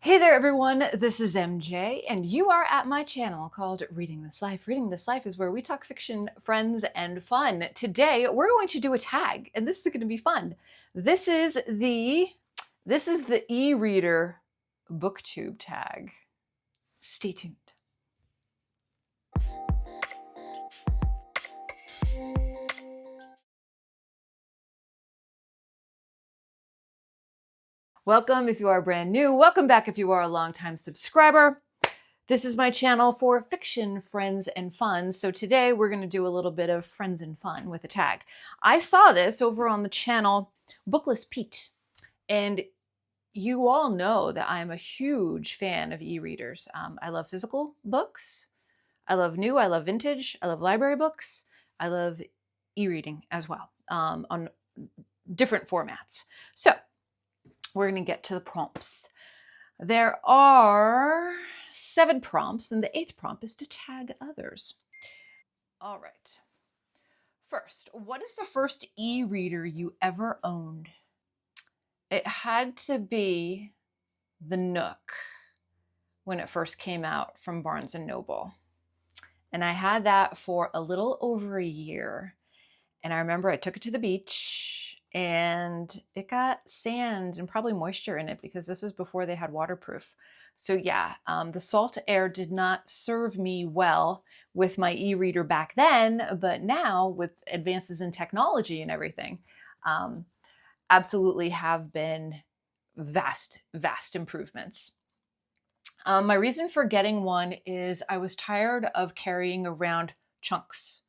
Hey there everyone, this is MJ and you are at my channel called Reading This Life. Reading This Life is where we talk fiction, friends, and fun. Today we're going to do a tag and this is going to be fun. This is the e-reader BookTube tag. Stay tuned. Welcome if you are brand new. Welcome back if you are a longtime subscriber. This is my channel for fiction, friends, and fun. So today we're going to do a little bit of friends and fun with a tag. I saw this over on the channel Bookless Pete, and you all know that I'm a huge fan of e-readers. I love physical books. I love new, I love vintage, I love library books. I love e-reading as well on different formats. So we're going to get to the prompts. There are 7 prompts, and the 8th prompt is to tag others. All right. First, what is the first e-reader you ever owned? It had to be the Nook when it first came out from Barnes & Noble. And I had that for a little over a year. And I remember I took it to the beach and it got sand and probably moisture in it because this was before they had waterproof. So yeah, the salt air did not serve me well with my e-reader back then, but now with advances in technology and everything, absolutely have been vast improvements. My reason for getting one is I was tired of carrying around chunks.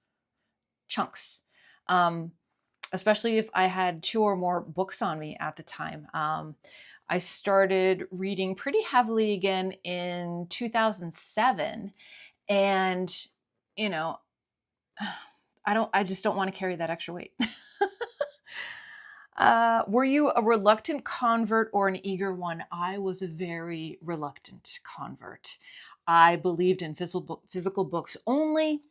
Especially if I had 2 or more books on me at the time. I started reading pretty heavily again in 2007. And, you know, I just don't want to carry that extra weight. Were you a reluctant convert or an eager one? I was a very reluctant convert. I believed in physical books only.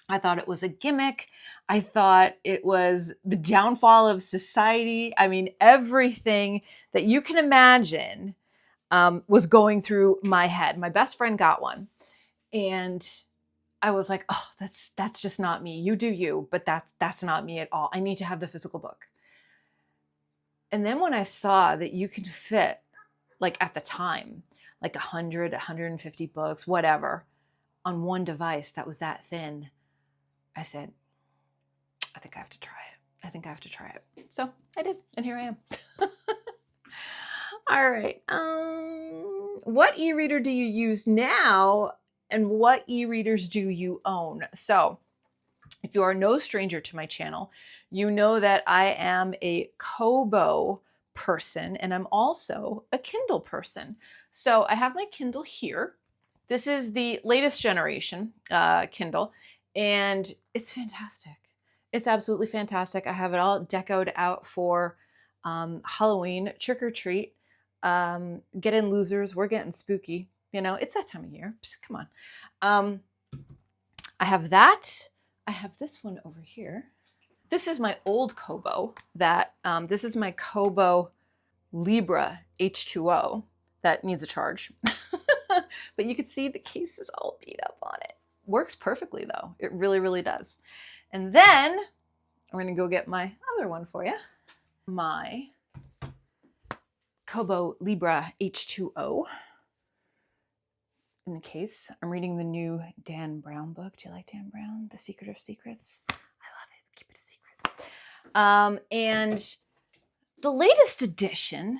I thought it was a gimmick. I thought it was the downfall of society. I mean, everything that you can imagine was going through my head. My best friend got one. And I was like, oh, that's just not me. You do you, but that's not me at all. I need to have the physical book. And then when I saw that you could fit, like at the time, like 100, 150 books, whatever, on one device that was that thin, I said, I think I have to try it. I think I have to try it. So I did, and here I am. All right. What e-reader do you use now, and what e-readers do you own? So if you are no stranger to my channel, you know that I am a Kobo person, and I'm also a Kindle person. So I have my Kindle here. This is the latest generation Kindle, and it's fantastic. It's absolutely fantastic. I have it all decoed out for Halloween, trick or treat. Get in losers, we're getting spooky. You know, it's that time of year. Just, come on. I have that. I have this one over here. This is my old Kobo. This is my Kobo Libra H2O that needs a charge. But you can see the case is all beat up on it. Works perfectly though. It really, really does. And then I'm going to go get my other one for you. My Kobo Libra H2O. In the case, I'm reading the new Dan Brown book. Do you like Dan Brown? The Secret of Secrets. I love it. Keep it a secret. And the latest edition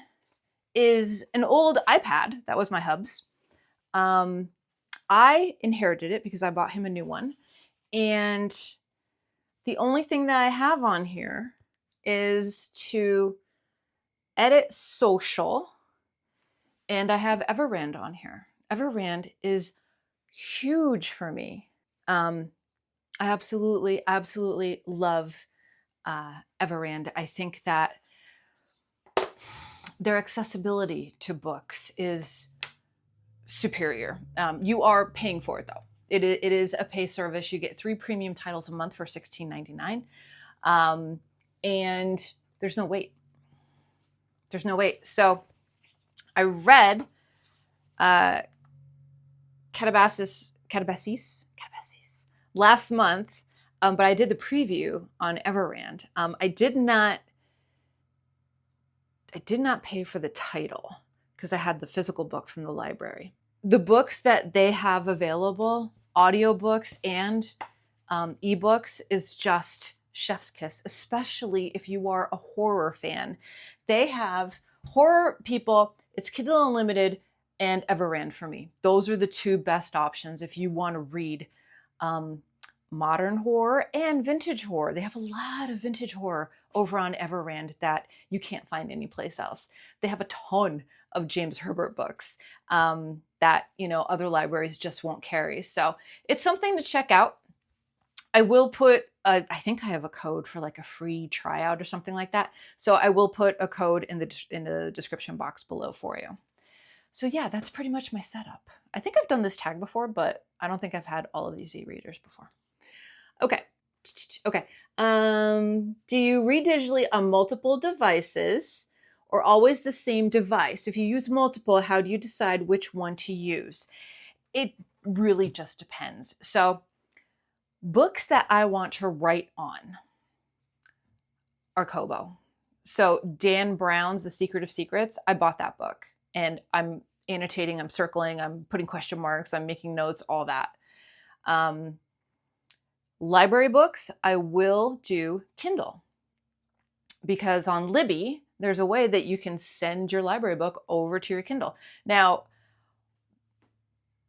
is an old iPad. That was my hub's. I inherited it because I bought him a new one. And the only thing that I have on here is to edit social. And I have Everand on here. Everand is huge for me. I absolutely love Everand. I think that their accessibility to books is superior. You are paying for it though. It is a pay service. You get 3 premium titles a month for $16.99. And there's no wait. There's no wait. So I read uh, Catabasis last month, but I did the preview on Everand. I did not pay for the title because I had the physical book from the library. The books that they have available, audiobooks and ebooks, is just chef's kiss, especially if you are a horror fan. They have horror people, it's Kindle Unlimited and Everand for me. Those are the two best options if you want to read modern horror and vintage horror. They have a lot of vintage horror over on Everand that you can't find anyplace else. They have a ton of James Herbert books that, you know, other libraries just won't carry. So it's something to check out. I will put, I think I have a code for like a free tryout or something like that. So I will put a code in the description box below for you. So yeah, that's pretty much my setup. I think I've done this tag before, but I don't think I've had all of these e-readers before. Okay. Okay. Do you read digitally on multiple devices or always the same device? If you use multiple, how do you decide which one to use? It really just depends. So books that I want to write on are Kobo. So Dan Brown's The Secret of Secrets, I bought that book and I'm annotating, I'm circling, I'm putting question marks, I'm making notes, all that. Library books, I will do Kindle because on Libby, there's a way that you can send your library book over to your Kindle. Now,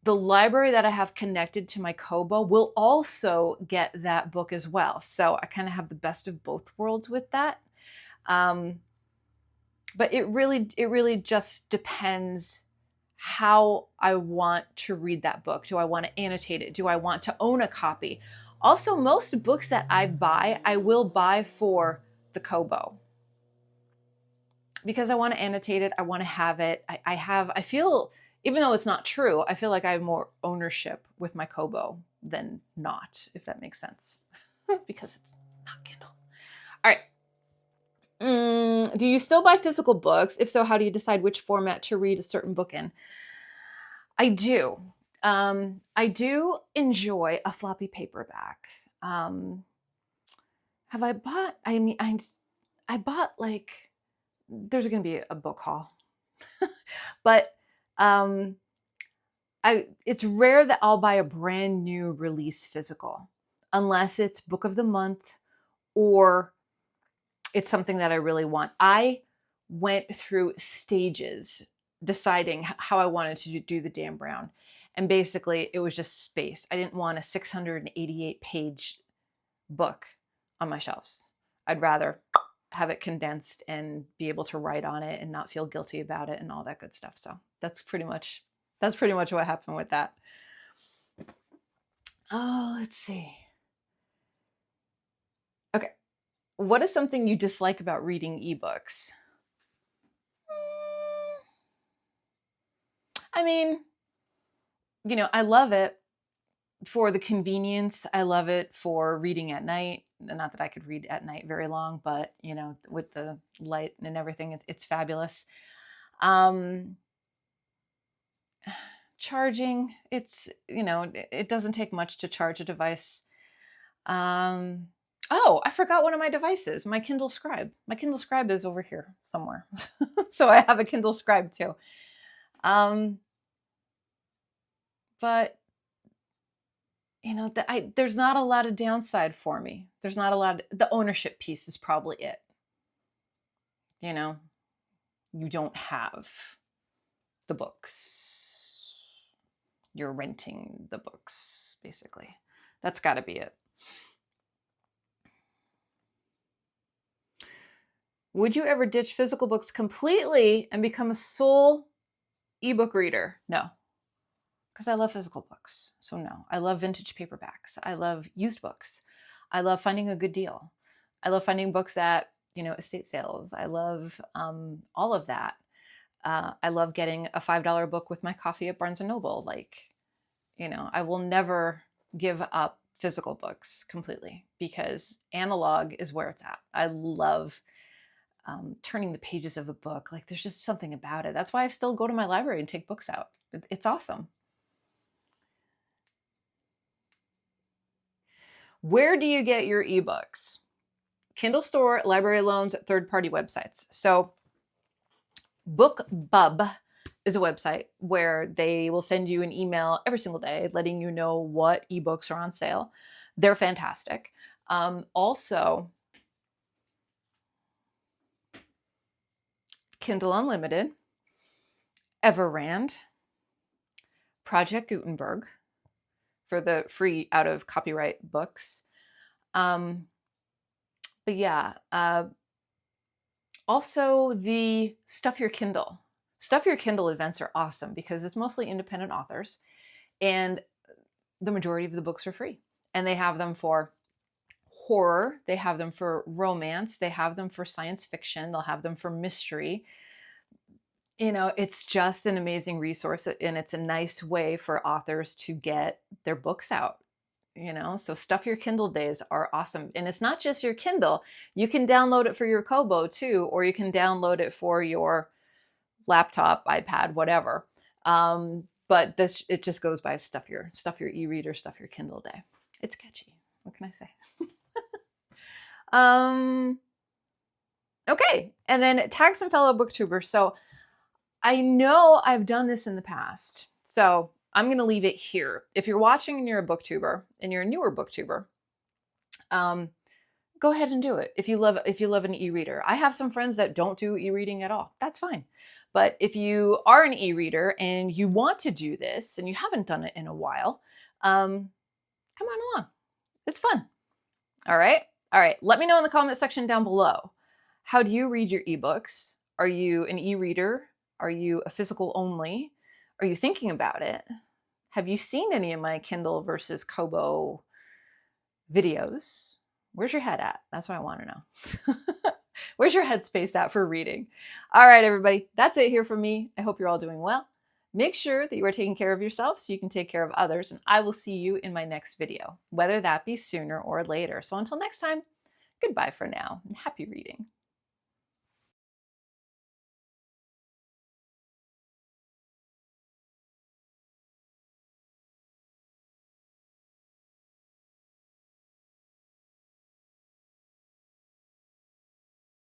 the library that I have connected to my Kobo will also get that book as well. So I kind of have the best of both worlds with that. But it really just depends how I want to read that book. Do I want to annotate it? Do I want to own a copy? Also, most books that I buy, I will buy for the Kobo because I want to annotate it. I want to have it. I feel, even though it's not true, I feel like I have more ownership with my Kobo than not, if that makes sense, because it's not Kindle. All right. Do you still buy physical books? If so, how do you decide which format to read a certain book in? I do. I do enjoy a floppy paperback. Have I bought, I mean, I bought like, there's going to be a book haul, but it's rare that I'll buy a brand new release physical unless it's book of the month or it's something that I really want. I went through stages deciding how I wanted to do the Dan Brown. And basically it was just space. I didn't want a 688 page book on my shelves. I'd rather have it condensed and be able to write on it and not feel guilty about it and all that good stuff. So that's pretty much what happened with that. Oh, let's see. Okay. What is something you dislike about reading ebooks? I mean, you know, I love it for the convenience. I love it for reading at night. Not that I could read at night very long, but you know, with the light and everything, it's fabulous. Charging, it's, you know, it doesn't take much to charge a device. Oh, I forgot one of my devices, my Kindle Scribe. My Kindle Scribe is over here somewhere. So I have a Kindle Scribe too. But you know, there's not a lot of downside for me. There's not a lot of, the ownership piece is probably it. You know, you don't have the books. You're renting the books, basically. That's got to be it. Would you ever ditch physical books completely and become a sole ebook reader? No, because I love physical books. So no, I love vintage paperbacks. I love used books. I love finding a good deal. I love finding books at, you know, estate sales. I love all of that. I love getting a $5 book with my coffee at Barnes & Noble. Like, you know, I will never give up physical books completely because analog is where it's at. I love turning the pages of a book. Like there's just something about it. That's why I still go to my library and take books out. It's awesome. Where do you get your ebooks? Kindle store, library loans, third-party websites. So BookBub is a website where they will send you an email every single day letting you know what ebooks are on sale. They're fantastic. Also, Kindle Unlimited, Everand, Project Gutenberg for the free out of copyright books. But yeah, also the Stuff Your Kindle. Stuff Your Kindle events are awesome because it's mostly independent authors and the majority of the books are free. And they have them for horror, they have them for romance, they have them for science fiction, they'll have them for mystery. You know, it's just an amazing resource and it's a nice way for authors to get their books out. You know, so Stuff Your Kindle days are awesome. And it's not just your Kindle. You can download it for your Kobo too, or you can download it for your laptop, iPad, whatever. But it just goes by Stuff Your e-reader, Stuff Your Kindle day. It's catchy. What can I say? Okay. And then tag some fellow booktubers. So I know I've done this in the past. So I'm going to leave it here. If you're watching and you're a booktuber and you're a newer booktuber, go ahead and do it. If you love an e-reader. I have some friends that don't do e-reading at all. That's fine. But if you are an e-reader and you want to do this and you haven't done it in a while, come on along. It's fun. All right. All right. Let me know in the comment section down below. How do you read your ebooks? Are you an e-reader? Are you a physical only? Are you thinking about it? Have you seen any of my Kindle versus Kobo videos? Where's your head at? That's what I want to know. Where's your headspace at for reading? All right, everybody, that's it here from me. I hope you're all doing well. Make sure that you are taking care of yourself so you can take care of others, and I will see you in my next video, whether that be sooner or later. So until next time, goodbye for now, and happy reading.